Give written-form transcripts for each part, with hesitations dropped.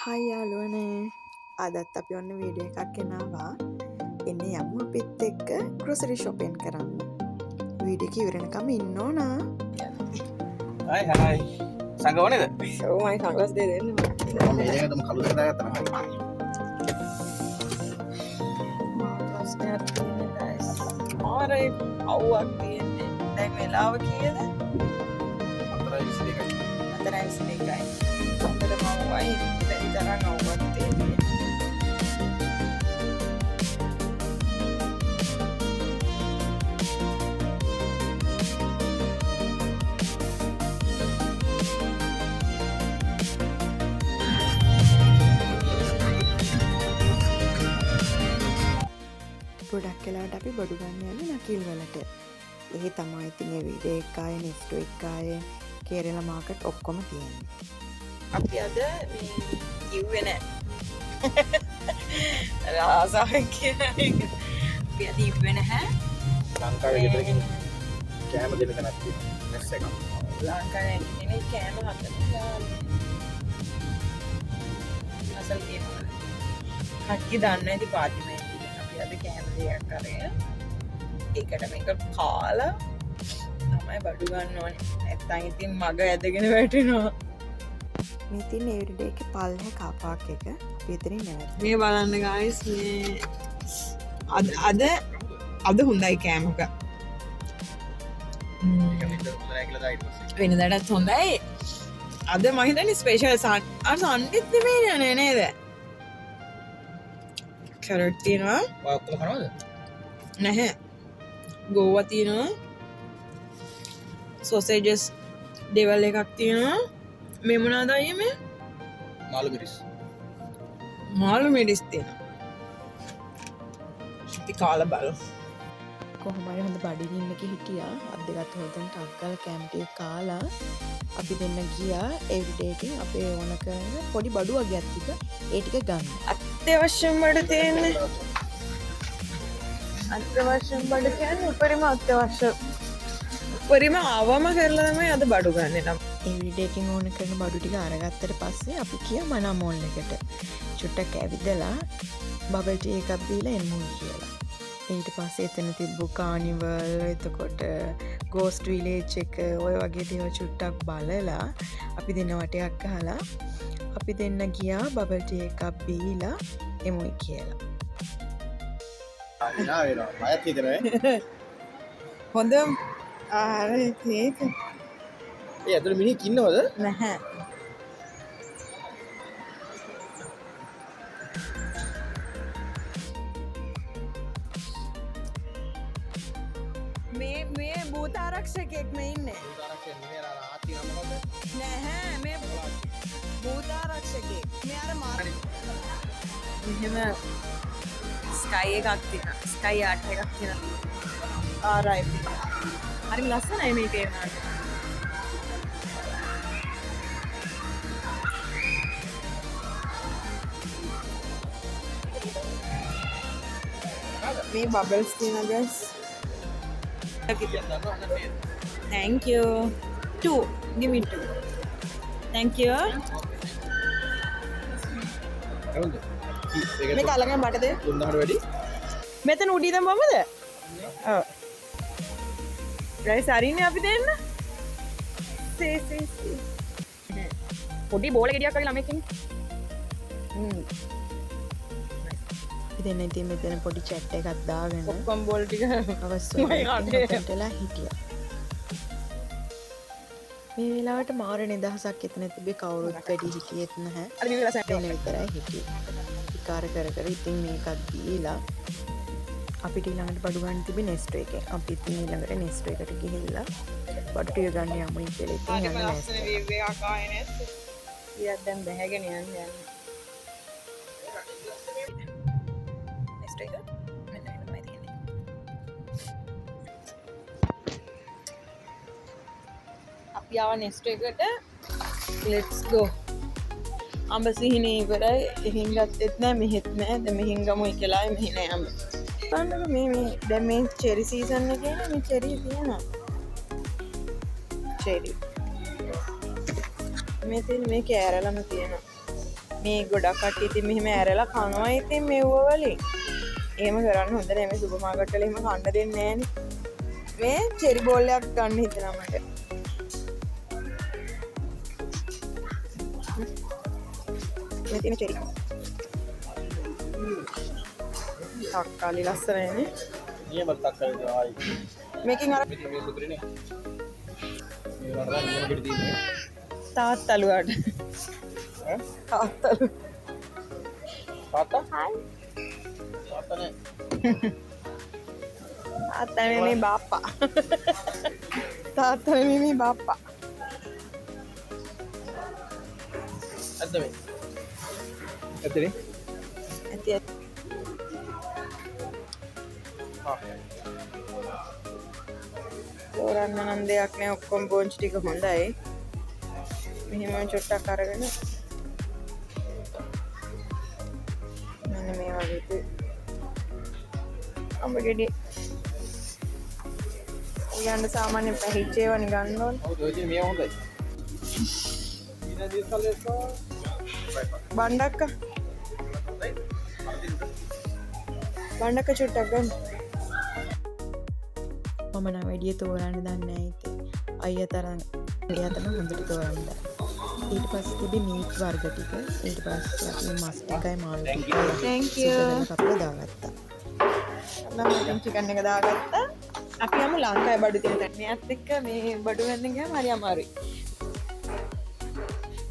හයි යාළුවනේ අදත් අපි ඔන්න වීඩියෝ එකක් ගෙනාවා එන්න යමු අපිත් එක්ක ග්‍රොසරි ෂොපින් කරන්න වීඩියෝ එක ඉවරනකම් ඉන්න ඕන හයි හයි සංග ඕනේද? ඔව් මම සන්ග්ලාස් දෙන්න මම මේකටම කළු දාගත්තා තමයි. මාරේ අවුවක් තියෙන්නේ දැන් වෙලාව කීයද? 4:22යි. 4:22යි. අපිට මම වයි බැරි තරම් අවුවක් තියෙන්නේ. ගොඩක් වෙලාවට අපි බඩු ගන්න යන්නේ නකිල් වලට. ඒ තමයි ඉතින් මේ වීඩියෝ එකයි නෙස්ටෝ එකයි කේරළ මාකට් ඔක්කොම තියෙන්නේ. අපි අද මේ කිව්වේ නැහැ. රාසාවෙන් කියන එක. අපි අද ඉව්වේ නැහැ. ලංකාවේ ගෙදරකින් කෑම දෙන්න තැනක් තියෙනවා. මෙස් එකක්. ලංකාවේ ඉන්නේ කෑම හදන්න. අසල් කියනවා. හක්කි දන්න ඇති පාතිමේ. අද කෑම දෙයක් කරගෙන ඒකට මේක කාලා තමයි බඩු ගන්න ඕනේ. නැත්තම් ඉතින් මග ඇදගෙන වැටෙනවා. මේ තියෙන එවරිඩේ එකේ පල්ලේ කපාක් එක අපි එතනින් නැවතුනේ. මේ බලන්න guys මේ අද හොඳයි කෑමක. වෙනදාටත් හොඳයි. අද මම හිතන්නේ ස්පෙෂල් සන්ඩේත් නෙමෙයි නේද? කැරට් තියෙනවා. ඔය ඔක්කොම කනවද? නැහැ. ගෝවා තියෙනවා. සොසේජස් ඩෙවල් එකක් තියෙනවා. මේ මොනවාද අයියේ මේ? මාළු මිරිස්. මාළු මිරිස් තියෙනවා. අපි කාලා බලමු. කොහොම හරි හොඳ බඩගින්න එක හිටියා. අත් දෙකත් හොදන් ටක් ගාලා කැම් ටික කාලා අපි දෙන්න ගියා එවරිඩේ එකෙන් අපේ ඕන කරන පොඩි බඩු වගේක් තිබ්බ ඒ ටික ගන්න. අත්‍යවශ්‍යම බඩ තියෙන්නේ. අත්‍යවශ්‍යම බඩ කියන්නේ උපරිම අවම කරලා තමයි අද බඩු ගන්න නම්. එවරිඩේ එකෙන් ඕන කරන බඩු ටික අරගත්තට පස්සේ අපි කියා මනා මෝල් එකට චුට්ටක් ඇවිදලා බබල් ටී එකක් දීලා එමු කියලා. ඊට පස්සේ එතන තිබ්බු කානිවල් එතකොට ගෝස්ට් විලේජ් එක ඔය වගේ දේවල් චුට්ටක් බලලා අපි දෙන්න වටයක් ගහලා අපි දෙන්න ගියා බබල් ටී එකක් බීලා එමුයි කියලා. ආ වෙනවා. මයත් හිතනවා. හොඳ ආහාර ඒක. ඒ ඇතුළේ මිනිහෙක් ඉන්නවද? නැහැ. මේ භූත ආරක්ෂකෙක් මේ ඉන්නේ. නැහැ මේ භූත ආරක්ෂකෙක්. මේ අර මෙහෙම ස්කයි එකක් තියෙනවා. ස්කයි ආට් එකක් තියෙනවා. RIP. හරි ලස්සනයි මේ තේරෙනවා. මේ බබල්ස් තියෙනවා guys. Thank you. 2. Give me 2. Thank you. මේ කලගෙන බට දෙන්න. 3000 වැඩි. මෙතන උඩින් දැම්මමද? ඔව්. ගයිස් අරින්නේ අපි දෙන්න. සී. පොඩි බෝල ගෙඩියක් වගේ ළමෙක් ඉන්නේ. ඉතින් ඉතින් මෙතන පොඩි chat එකක් දාගෙන ඔක්කොම බෝල් ටික අවශ්‍ය වෙලා හිටියා. මේ වෙලාවට මාර නිදහසක් එතන තිබේ කවුරුත් වැඩි හිටියෙත් නැහැ. අර මේ වෙලාවට එතන විතරයි හිටියේ. විකාර කර ඉතින් මේකත් දීලා අපිට ඊළඟට බඩු ගන්න තිබේ නෙස්ටෝ එකේ. අපි ඉතින් ඊළඟට නෙස්ටෝ එකට ගිහිල්ලා බඩු ටික ගන්න යමුයි කියලා ඉතින් යන්න ලෑස්ති. ඊයක් දැන් බැහැගෙන යන්නේ. නෙස්ටෝ එක මෙන්න තමයි තියෙන්නේ. අපි ආව නෙස්ටෝ එකට. let's go. අඹ සිහිනේ ඉවරයි. එහෙන් ගත්තෙත් නෑ මෙහෙත් නෑ. දැන් මෙහෙන් ගමුයි කියලා මෙහෙ නෑ අඹ. බලන්නකො මේ දැන් මේ චෙරි සීසන් එකේ මේ චෙරි තියෙනවා. චෙරි. මේ තියෙන මේ කෑරලම තියෙනවා. මේ ගොඩක් කට්ටිය ඉතින් මෙහෙම ඇරලා කනවා ඉතින් මෙව්ව වලින්. එහෙම කරන්න හොඳ නෑ මේ සුපර් මාකට් වල එහෙම කන්න දෙන්නේ නෑනේ. මේ චෙරි බෝල් එකක් ගන්න හිතනවා මට. මේ තියෙන චෙරි. තක්කාලි ලස්සනයිනේ. නියම තක්කාලි ආයි. මේකෙන් අර මෙතන මේ සුදුරිනේ. මේ වරදා නියම පිට තියෙන්නේ. තාත්තලුවට. ඈ? තාත්තලු. තාත්තා? හායි. තාත්තනේ. තාත්තා නෙමෙයි බාප්පා. තාත්තා නෙමෙයි බාප්පා. ඇත්ත මේ. ඇත්තනේ? ඇති ඇති. තෝරන්න නම් දෙයක් නෑ ඔක්කොම බෝන්ච් ටික හොඳයි. මෙහෙම චුට්ටක් අරගෙන මෙන්න මේ වගේ අඹ ගෙඩි උයන්න සාමාන්‍ය පැහිච්ච ඒවා නේ ගන්න ඕනේ. ඔව් ඔය මේ හොඳයි. ඊන දිස්කලේස්කෝ බණ්ඩක්ක බණ්ඩක්ක චුට්ටක් ගන්න. මම නම් වැඩිය තෝරන්න දන්නේ නැහැ ඉතින්. අයියා තරම් එයා තමයි හොඳට තෝරන්න දන්නේ. ඊට පස්සේ තිබි මීට් වර්ග ටික. ඊට පස්සේ අපි මස් ටිකයි මාළු ටිකයි thank you කපලා දාගත්තා. නම් මම චිකන් එක දාගත්තා. අපි යමු ලංකාවේ බඩු තියෙන තැන. මෙයාත් එක්ක මේ බඩු ගන්න ගියාම හරි අමාරුයි.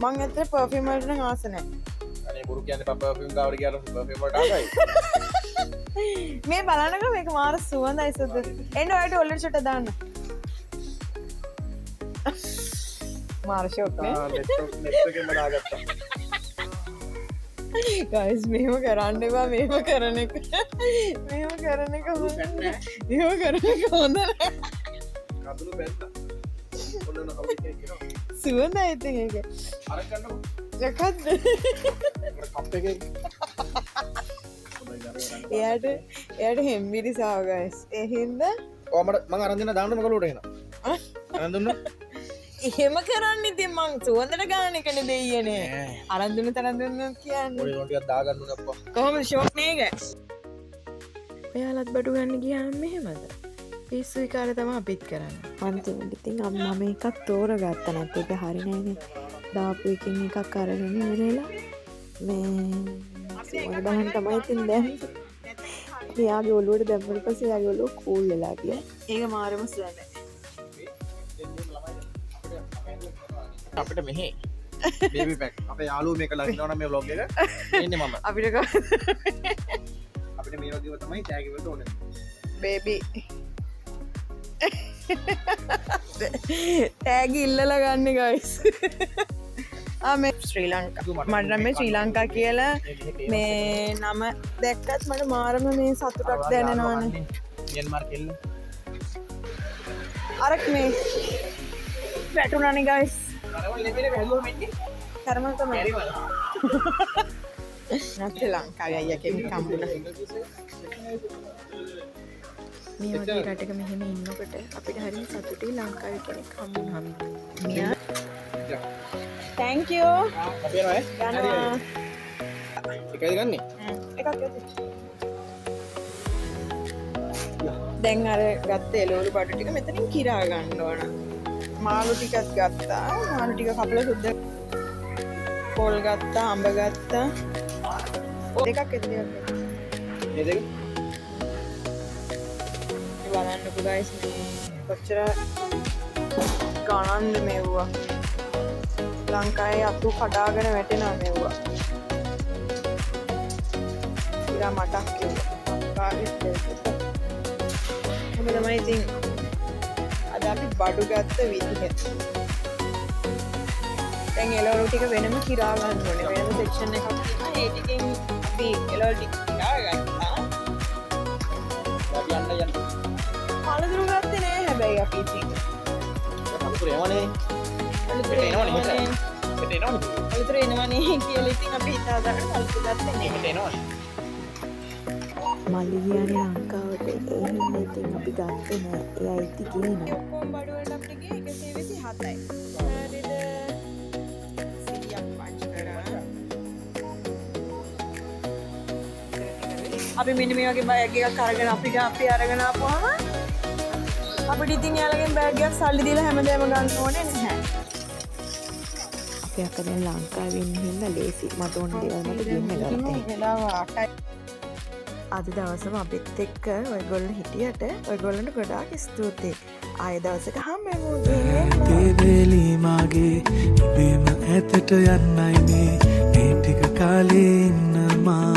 මං ඇත්තට පර්ෆියුම් වලට නම් ආස නැහැ. අනේ බුරු කියන්නේ පර්ෆියුම් ගාවට ගියාට පර්ෆියුම් වලට ආසයි. මේ බලන්නකෝ මේක මාර සුවඳයි සුදු. එන්න ඔයාලට ඔල්ලෙන් ෂොට් දාන්න. මාර ෂොට් නේ. නෙට් එකෙන් දාගත්තා. ගයිස් මෙහෙම කරන්න එපා මෙහෙම කරන එක. මෙහෙම කරන එක හොඳ නෑ. මෙහෙම කරන එක හොඳ නෑ. කඳුළු බැන්නා. ඔන්න කවුද කියනවා. සුවඳයි ඉතින් ඒක. අර ගන්නකො. ජකත්. කප් එකේ. එයාට හෙම්බිරිසාව ගයිස්. ඒ හින්දා ඔය මම අරන් දෙන්න දාන්න මගලුවට එනවා. අරන් දුන්නා. එහෙම කරන්න ඉතින් මං සුවඳට ගන්න එකනේ දෙයියනේ. අරන් දුන්න තරම් දුන්නොත් කියන්නේ. ඔය ටිකක් දාගන්න උන අප්පා. කොහොමද ෂොක් නේද? ඔයාලත් බඩු ගන්න ගියාම මෙහෙමද? පිස්සුයි කාලේ තමයි අපිත් කරන්නේ. අන්තිමට ඉතින් අම්මා මේකක් තෝරගත්තා නැත්නම් ඒක හරි නෑනේ. දාපු එකකින් එකක් අරගෙන ඉවරලා මේ සුවඳ බලන්න තමයි ඉතින් දැන්. මෙයාගේ ඔළුවට දැම්මම පස්සේ එයාගේ ඔළුව කූල් වෙලා ගියා. ඒක මාරම සුවඳයි. අපිට මෙහි බේබි පැක් අපේ යාළුවෝ මේක ලගිනවා නම් මේ vlog එක ඉන්නේ මම අපිට අපිට මේ වගේව තමයි ටැග් එකට ඕනේ බේබි ටැග් ඉල්ලලා ගන්න ගයිස් මේ ශ්‍රී ලංකා මට නම් මේ ශ්‍රී ලංකා කියලා මේ නම දැක්කත් මට මාරම මේ සතුටක් දැනෙනවානේ මියන්මාර් කෙල්ල අරක් මේ වැටුණානේ ගයිස් කරම තමයි නැත්නම් ලංකාවේ අයියා කෙනෙක් හම්බුණා මේ වගේ රටක මෙහෙම ඉන්නකොට අපිට හරිය සතුටුයි ලංකාවේ කෙනෙක් හම්බුනහම මියා thank you අපි යනවා යනවා එකයිද ගන්නෙ එකක් ඇති දැන් අර ගත්ත එළවලු බඩු ටික මෙතනින් කිරා ගන්න ඕන මාළු ටිකක් ගත්තා මාළු ටික කපලා සුද්ද පොල් ගත්තා අඹ ගත්තා දෙකක් ඇති මේ දෙක බලන්නකෝ ගයිස් කොච්චර ගණන්ද මෙව්වා ලංකාවේ අතු කඩාගෙන වැටෙනවා මෙව්වා ඉතින් මටක් කිව්වා ඔබ තමයි ඉතින් අද අපි බඩු ගත්ත විදිහ දැන් එළවලු ටික වෙනම කිරා ගන්න ඕනේ වෙනම සෙක්ෂන් එකක් තියෙනවා ඒ ටිකෙන් අපි එළවලු ටික කිරා ගත්තා යන්න පළතුරු ගත්තේ නෑ හැබැයි අපි ඉතින් පළතුරු එනවනේ පළතුරු එනවනේ කියලා ඉතින් අපි හිතාගන්න පළතුරු ගත්තේ නෑ එනවනේ මල්ලි කියන්නේ ලංකාවට ඒ හින්දා ඉතින් අපි ගත්තේ නෑ එයා ඉති කියනවා ඔක්කොම බඩු වලට අපිට ගියේ 127 7යි. හරිද? 100ක් පංච කරා. අපි මෙන්න මේ වගේ බෑග් එකක් අරගෙන අපි අරගෙන ආපුවාම අපිට ඉතින් යාළගෙන් බෑග් එකක් සල්ලි දීලා හැමදේම ගන්න ඕනේ නැහැ. අපි අක්ක දැන් ලංකාවේ ඉන්න හින්දා ලේසි මට ඕන දේවල් මට ගෙන්න ගන්න. වෙලාව 8යි. අද දවසම අපිත් එක්ක ඔයගොල්ලෝ හිටියට ඔයගොල්ලන්ට ගොඩාක් ස්තුතියි. ආයෙ දවසක හම්බෙමු. දේවේලි මාගේ ඉබේම ඇතට යන්නයි මේ ටික කාලේ ඉන්න මා